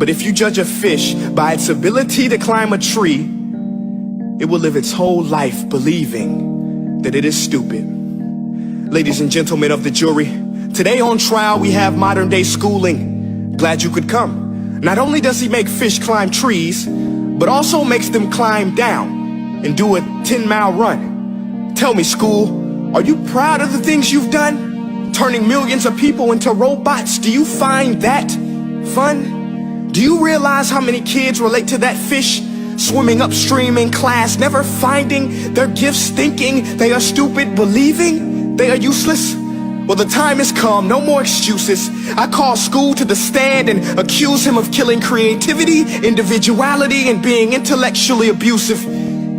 But if you judge a fish by its ability to climb a tree, it will live its whole life believing that it is stupid. Ladies and gentlemen of the jury, today on trial we have modern day schooling. Glad you could come. Not only does he make fish climb trees, but also makes them climb down and do a 10-mile run. Tell me, school, are you proud of the things you've done? Turning millions of people into robots, do you find that fun? Do you realize how many kids relate to that fish? Swimming upstream in class, never finding their gifts, thinking they are stupid, believing they are useless? Well, the time has come, no more excuses. I call school to the stand and accuse him of killing creativity, individuality, and being intellectually abusive.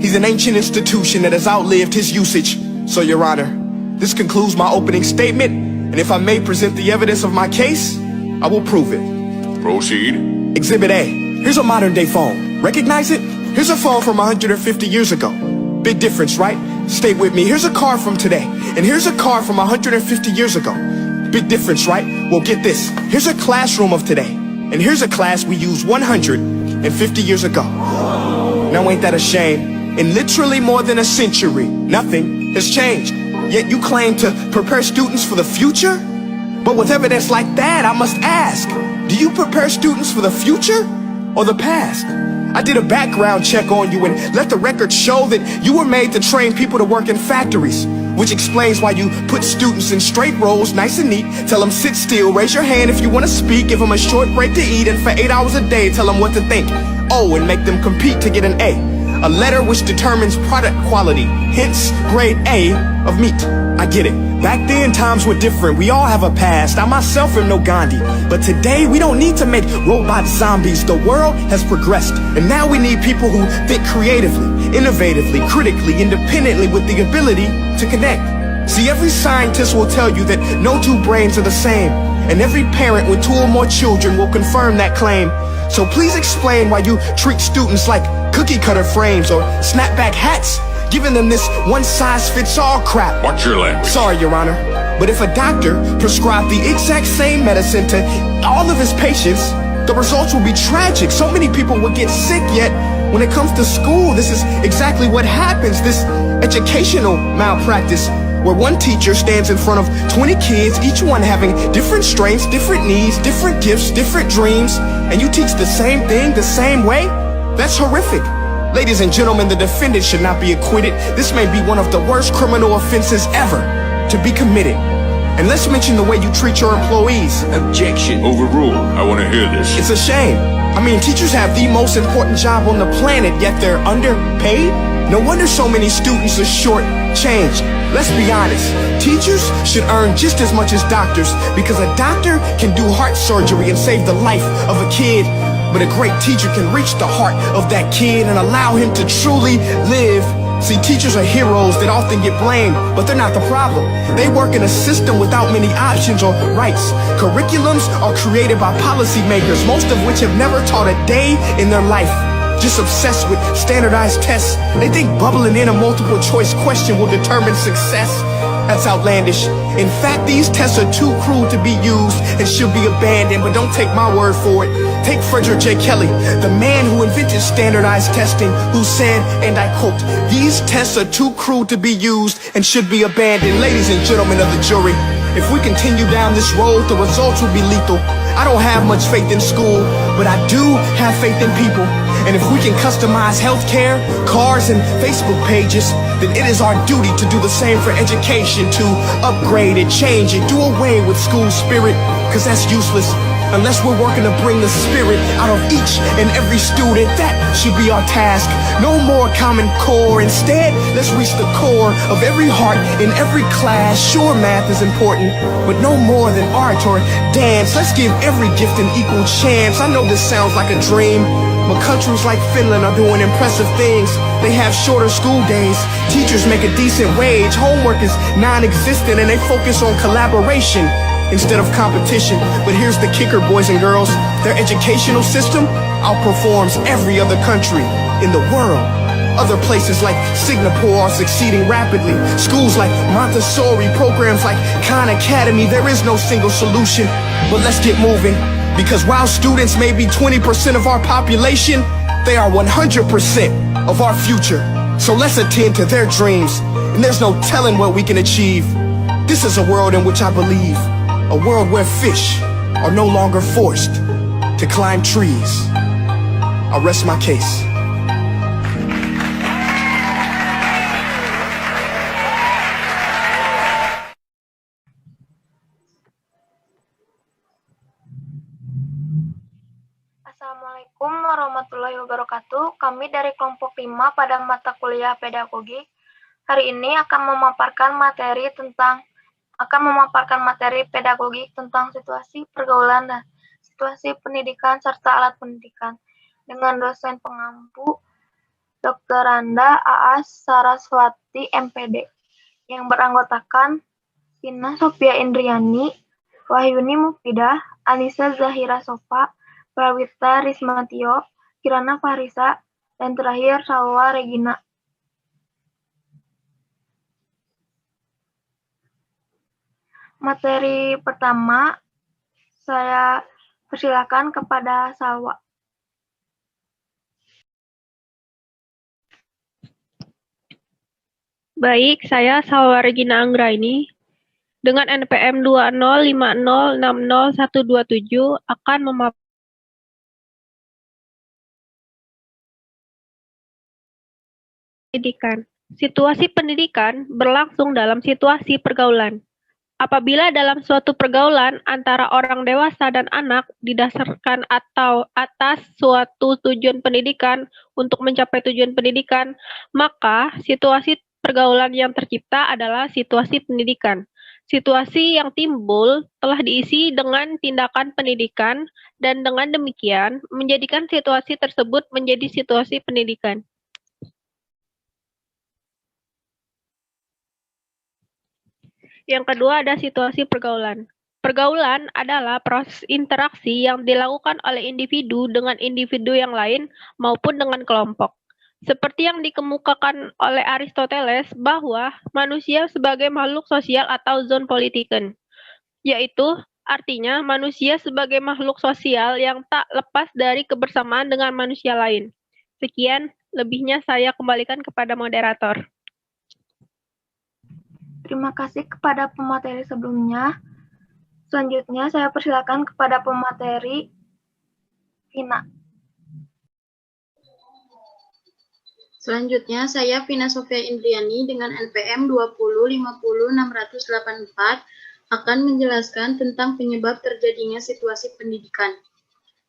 He's an ancient institution that has outlived his usage. So, Your Honor, this concludes my opening statement, and if I may present the evidence of my case, I will prove it. Proceed. Exhibit A. Here's a modern day phone. Recognize it? Here's a phone from 150 years ago. Big difference, right? Stay with me. Here's a car from today. And here's a car from 150 years ago. Big difference, right? Well, get this. Here's a classroom of today. And here's a class we used 150 years ago. Now ain't that a shame? In literally more than a century, nothing has changed. Yet you claim to prepare students for the future? But with evidence like that, I must ask, do you prepare students for the future or the past? I did a background check on you and let the record show that you were made to train people to work in factories, which explains why you put students in straight rows, nice and neat, tell them sit still, raise your hand if you want to speak, give them a short break to eat, and for 8 hours a day tell them what to think. Oh, and make them compete to get an A letter which determines product quality, hence grade A of meat. I get it. Back then, times were different. We all have a past. I myself am no Gandhi. But today, we don't need to make robot zombies. The world has progressed. And now we need people who think creatively, innovatively, critically, independently with the ability to connect. See, every scientist will tell you that no two brains are the same. And every parent with 2 or more children will confirm that claim. So please explain why you treat students like cookie cutter frames or snapback hats, giving them this one-size-fits-all crap. Watch your language. Sorry, Your Honor, but if a doctor prescribed the exact same medicine to all of his patients, the results will be tragic. So many people will get sick, yet when it comes to school, this is exactly what happens. This educational malpractice, where one teacher stands in front of 20 kids, each one having different strengths, different needs, different gifts, different dreams, and you teach the same thing the same way? That's horrific. Ladies and gentlemen, the defendant should not be acquitted. This may be one of the worst criminal offenses ever to be committed. And let's mention the way you treat your employees. Objection. Overruled. I want to hear this. It's a shame. I mean, teachers have the most important job on the planet, yet they're underpaid? No wonder so many students are short-changed. Let's be honest, teachers should earn just as much as doctors, because a doctor can do heart surgery and save the life of a kid, but a great teacher can reach the heart of that kid and allow him to truly live. See, teachers are heroes that often get blamed, but they're not the problem. They work in a system without many options or rights. Curriculums are created by policymakers, most of which have never taught a day in their life. Just obsessed with standardized tests. They think bubbling in a multiple choice question will determine success. That's outlandish. In fact, these tests are too cruel to be used and should be abandoned, but don't take my word for it. Take Frederick J. Kelly, the man who invented standardized testing, who said, and I quote, "These tests are too cruel to be used and should be abandoned." Ladies and gentlemen of the jury, if we continue down this road, the results will be lethal. I don't have much faith in school, but I do have faith in people. And if we can customize healthcare, cars, and Facebook pages, then it is our duty to do the same for education, to upgrade it, change it, do away with school spirit, because that's useless. Unless we're working to bring the spirit out of each and every student, that should be our task. No more Common Core. Instead, let's reach the core of every heart in every class. Sure, math is important, but no more than art or dance. Let's give every gift an equal chance. I know this sounds like a dream, but countries like Finland are doing impressive things. They have shorter school days, teachers make a decent wage, homework is non-existent, and they focus on collaboration instead of competition. But here's the kicker, boys and girls. Their educational system outperforms every other country in the world. Other places like Singapore are succeeding rapidly. Schools like Montessori, programs like Khan Academy, there is no single solution. But let's get moving. Because while students may be 20% of our population, they are 100% of our future. So let's attend to their dreams, and there's no telling what we can achieve. This is a world in which I believe, a world where fish are no longer forced to climb trees. I rest my case. Assalamualaikum warahmatullahi wabarakatuh. Kami dari kelompok 5 pada mata kuliah pedagogik hari ini akan memaparkan materi pedagogik tentang situasi pergaulan dan situasi pendidikan serta alat pendidikan dengan dosen pengampu Dr. Randa Aas Saraswati MPD yang beranggotakan Vina Sofia Indriani, Wahyuni Mufidah, Anissa Zahira Sofa, Prawita Rismatio, Kirana Farisa, dan terakhir Salwa Regina. Materi pertama, saya persilakan kepada Salwa. Baik, saya Salwa Regina Anggraini dengan NPM 205060127 akan memaparkan pendidikan. Situasi pendidikan berlangsung dalam situasi pergaulan. Apabila dalam suatu pergaulan antara orang dewasa dan anak didasarkan atau atas suatu tujuan pendidikan untuk mencapai tujuan pendidikan, maka situasi pergaulan yang tercipta adalah situasi pendidikan. Situasi yang timbul telah diisi dengan tindakan pendidikan dan dengan demikian menjadikan situasi tersebut menjadi situasi pendidikan. Yang kedua ada situasi pergaulan. Pergaulan adalah proses interaksi yang dilakukan oleh individu dengan individu yang lain maupun dengan kelompok. Seperti yang dikemukakan oleh Aristoteles bahwa manusia sebagai makhluk sosial atau zoonpolitiken, yaitu artinya manusia sebagai makhluk sosial yang tak lepas dari kebersamaan dengan manusia lain. Sekian, lebihnya saya kembalikan kepada moderator. Terima kasih kepada pemateri sebelumnya. Selanjutnya saya persilakan kepada pemateri Vina. Selanjutnya saya Vina Sofia Indriani dengan NPM 2050684 akan menjelaskan tentang penyebab terjadinya situasi pendidikan.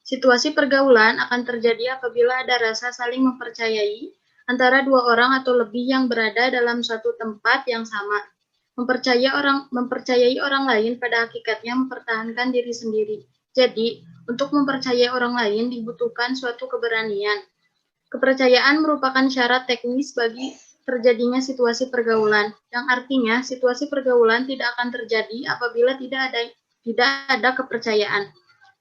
Situasi pergaulan akan terjadi apabila ada rasa saling mempercayai antara dua orang atau lebih yang berada dalam suatu tempat yang sama. Mempercayai orang lain pada hakikatnya mempertahankan diri sendiri. Jadi, untuk mempercayai orang lain dibutuhkan suatu keberanian. Kepercayaan merupakan syarat teknis bagi terjadinya situasi pergaulan, yang artinya situasi pergaulan tidak akan terjadi apabila tidak ada kepercayaan.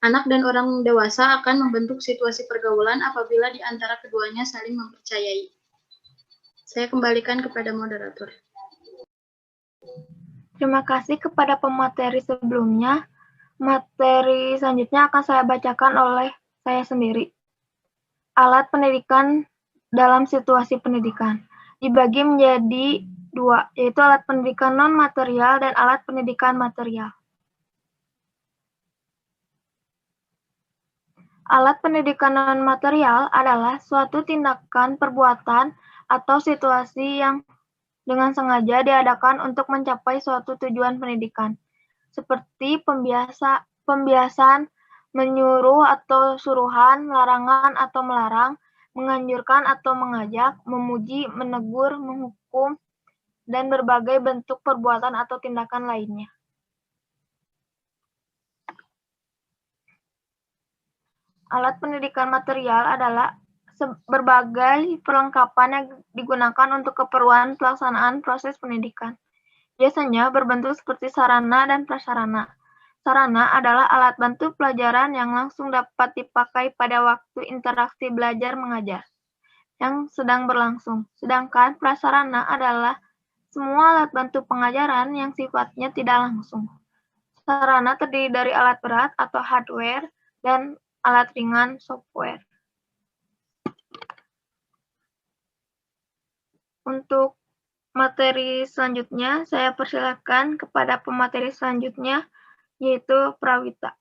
Anak dan orang dewasa akan membentuk situasi pergaulan apabila di antara keduanya saling mempercayai. Saya kembalikan kepada moderator. Terima kasih kepada pemateri sebelumnya. Materi selanjutnya akan saya bacakan oleh saya sendiri. Alat pendidikan dalam situasi pendidikan dibagi menjadi dua, yaitu alat pendidikan non-material dan alat pendidikan material. Alat pendidikan non-material adalah suatu tindakan, perbuatan, atau situasi yang dengan sengaja diadakan untuk mencapai suatu tujuan pendidikan, seperti pembiasan, menyuruh atau suruhan, larangan atau melarang, menganjurkan atau mengajak, memuji, menegur, menghukum, dan berbagai bentuk perbuatan atau tindakan lainnya. Alat pendidikan material adalah berbagai perlengkapan yang digunakan untuk keperluan pelaksanaan proses pendidikan. Biasanya berbentuk seperti sarana dan prasarana. Sarana adalah alat bantu pelajaran yang langsung dapat dipakai pada waktu interaksi belajar mengajar yang sedang berlangsung. Sedangkan prasarana adalah semua alat bantu pengajaran yang sifatnya tidak langsung. Sarana terdiri dari alat berat atau hardware dan alat ringan software. Untuk materi selanjutnya, saya persilakan kepada pemateri selanjutnya, yaitu Prawita.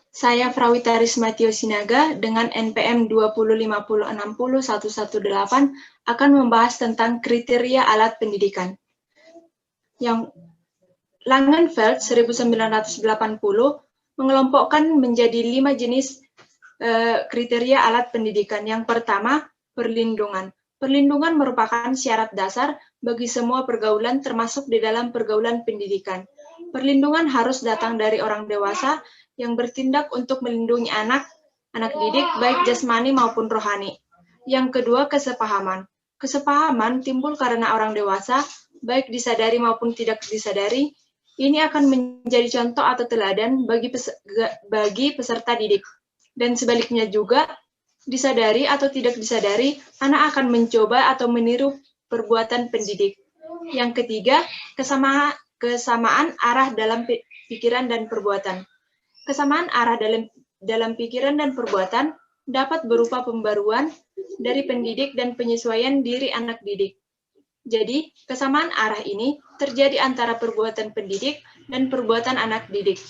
Saya Prawita Rismatio Sinaga dengan NPM 205060118 akan membahas tentang kriteria alat pendidikan. Yang Langenfeld 1980 mengelompokkan menjadi 5 jenis kriteria alat pendidikan. Yang pertama, perlindungan. Perlindungan merupakan syarat dasar bagi semua pergaulan termasuk di dalam pergaulan pendidikan. Perlindungan harus datang dari orang dewasa yang bertindak untuk melindungi anak didik baik jasmani maupun rohani. Yang kedua, kesepahaman. Kesepahaman timbul karena orang dewasa, baik disadari maupun tidak disadari, ini akan menjadi contoh atau teladan bagi peserta didik. Dan sebaliknya juga, disadari atau tidak disadari, anak akan mencoba atau meniru perbuatan pendidik. Yang ketiga, kesamaan arah dalam pikiran dan perbuatan. Kesamaan arah dalam pikiran dan perbuatan dapat berupa pembaruan dari pendidik dan penyesuaian diri anak didik. Jadi, kesamaan arah ini terjadi antara perbuatan pendidik dan perbuatan anak didik.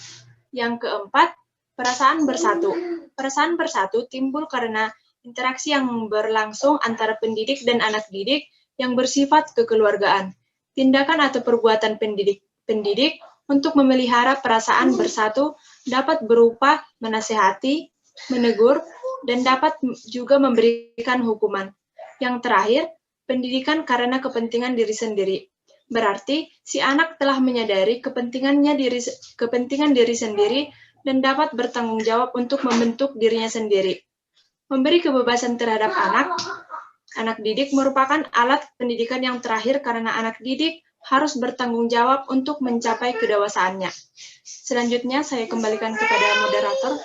Yang keempat, perasaan bersatu. Perasaan bersatu timbul karena interaksi yang berlangsung antara pendidik dan anak didik yang bersifat kekeluargaan. Tindakan atau perbuatan pendidik untuk memelihara perasaan bersatu dapat berupa menasehati, menegur, dan dapat juga memberikan hukuman. Yang terakhir, pendidikan karena kepentingan diri sendiri. Berarti, si anak telah menyadari kepentingan diri sendiri dan dapat bertanggung jawab untuk membentuk dirinya sendiri. Memberi kebebasan terhadap anak didik merupakan alat pendidikan yang terakhir karena anak didik harus bertanggung jawab untuk mencapai kedewasaannya. Selanjutnya, saya kembalikan kepada moderator.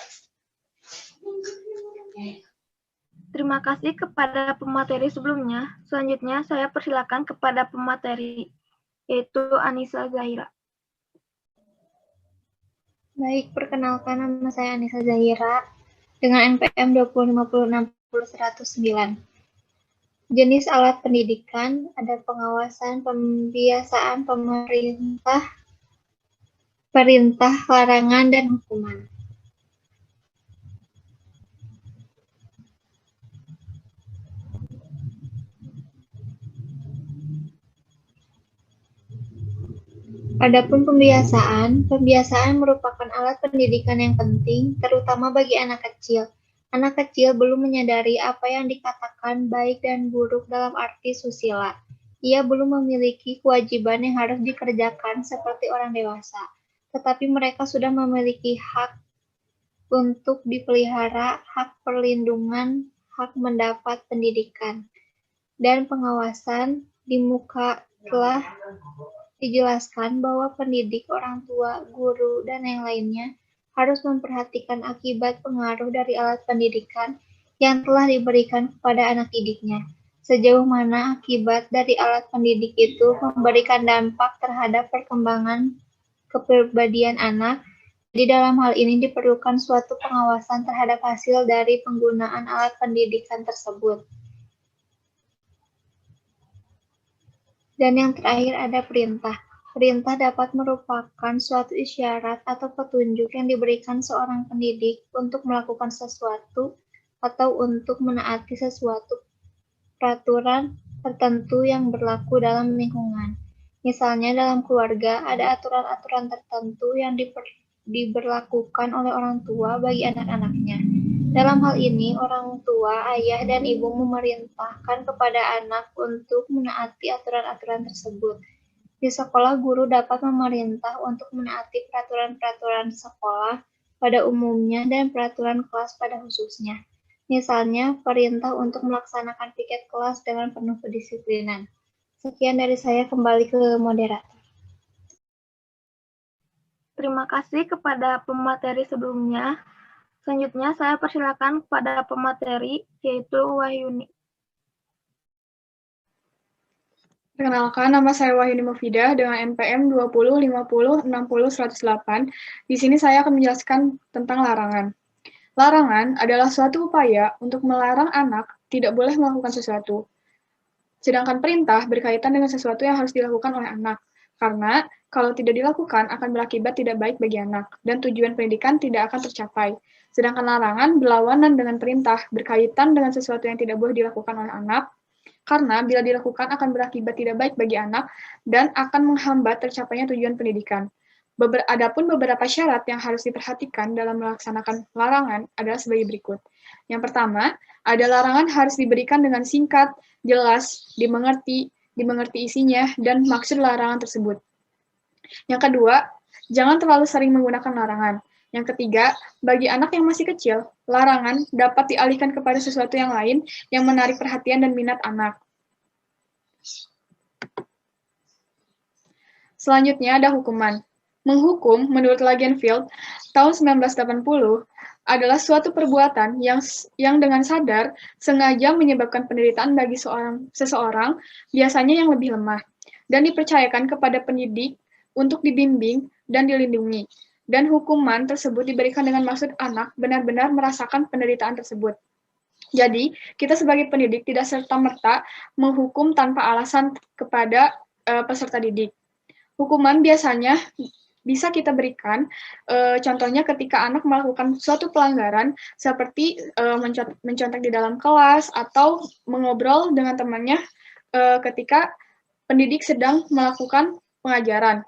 Terima kasih kepada pemateri sebelumnya. Selanjutnya, saya persilakan kepada pemateri, yaitu Anissa Zahira. Baik, perkenalkan nama saya Anissa Zahira dengan NPM 205060109. Jenis alat pendidikan ada pengawasan, pembiasaan, perintah, larangan, dan hukuman. Adapun pembiasaan merupakan alat pendidikan yang penting, terutama bagi anak kecil. Anak kecil belum menyadari apa yang dikatakan baik dan buruk dalam arti susila. Ia belum memiliki kewajiban yang harus dikerjakan seperti orang dewasa, tetapi mereka sudah memiliki hak untuk dipelihara, hak perlindungan, hak mendapat pendidikan, dan pengawasan. Di muka telah dijelaskan bahwa pendidik, orang tua, guru, dan yang lainnya harus memperhatikan akibat pengaruh dari alat pendidikan yang telah diberikan kepada anak didiknya. Sejauh mana akibat dari alat pendidik itu memberikan dampak terhadap perkembangan kepribadian anak. Di dalam hal ini diperlukan suatu pengawasan terhadap hasil dari penggunaan alat pendidikan tersebut. Dan yang terakhir ada perintah. Perintah dapat merupakan suatu isyarat atau petunjuk yang diberikan seorang pendidik untuk melakukan sesuatu atau untuk menaati sesuatu peraturan tertentu yang berlaku dalam lingkungan. Misalnya dalam keluarga ada aturan-aturan tertentu yang diberlakukan oleh orang tua bagi anak-anaknya. Dalam hal ini, orang tua, ayah, dan ibu memerintahkan kepada anak untuk menaati aturan-aturan tersebut. Di sekolah, guru dapat memerintah untuk menaati peraturan-peraturan sekolah pada umumnya dan peraturan kelas pada khususnya. Misalnya, perintah untuk melaksanakan piket kelas dengan penuh kedisiplinan. Sekian dari saya, kembali ke moderator. Terima kasih kepada pemateri sebelumnya. Selanjutnya, saya persilakan kepada pemateri, yaitu Wahyuni. Perkenalkan, nama saya Wahyuni Mufidah dengan NPM 20 50 60 108. Di sini saya akan menjelaskan tentang larangan. Larangan adalah suatu upaya untuk melarang anak tidak boleh melakukan sesuatu. Sedangkan perintah berkaitan dengan sesuatu yang harus dilakukan oleh anak. Karena kalau tidak dilakukan akan berakibat tidak baik bagi anak dan tujuan pendidikan tidak akan tercapai. Sedangkan larangan berlawanan dengan perintah berkaitan dengan sesuatu yang tidak boleh dilakukan oleh anak, karena bila dilakukan akan berakibat tidak baik bagi anak dan akan menghambat tercapainya tujuan pendidikan. Adapun beberapa syarat yang harus diperhatikan dalam melaksanakan larangan adalah sebagai berikut. Yang pertama, ada larangan harus diberikan dengan singkat, jelas, dimengerti isinya, dan maksud larangan tersebut. Yang kedua, jangan terlalu sering menggunakan larangan. Yang ketiga, bagi anak yang masih kecil, larangan dapat dialihkan kepada sesuatu yang lain yang menarik perhatian dan minat anak. Selanjutnya ada hukuman. Menghukum, menurut Langenfeld, tahun 1980, adalah suatu perbuatan yang dengan sadar sengaja menyebabkan penderitaan bagi seseorang, biasanya yang lebih lemah, dan dipercayakan kepada pendidik untuk dibimbing dan dilindungi. Dan hukuman tersebut diberikan dengan maksud anak benar-benar merasakan penderitaan tersebut. Jadi, kita sebagai pendidik tidak serta-merta menghukum tanpa alasan kepada peserta didik. Hukuman biasanya bisa kita berikan, contohnya ketika anak melakukan suatu pelanggaran, seperti mencontek di dalam kelas, atau mengobrol dengan temannya ketika pendidik sedang melakukan pengajaran.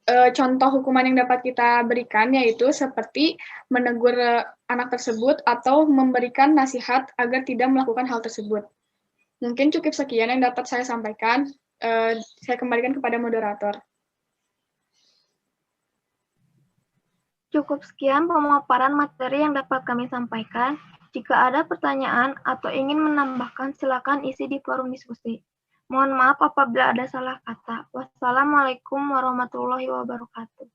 Contoh hukuman yang dapat kita berikan yaitu seperti menegur anak tersebut atau memberikan nasihat agar tidak melakukan hal tersebut. Mungkin cukup sekian yang dapat saya sampaikan. Saya kembalikan kepada moderator. Cukup sekian pemaparan materi yang dapat kami sampaikan. Jika ada pertanyaan atau ingin menambahkan, silakan isi di forum diskusi. Mohon maaf apabila ada salah kata. Wassalamualaikum warahmatullahi wabarakatuh.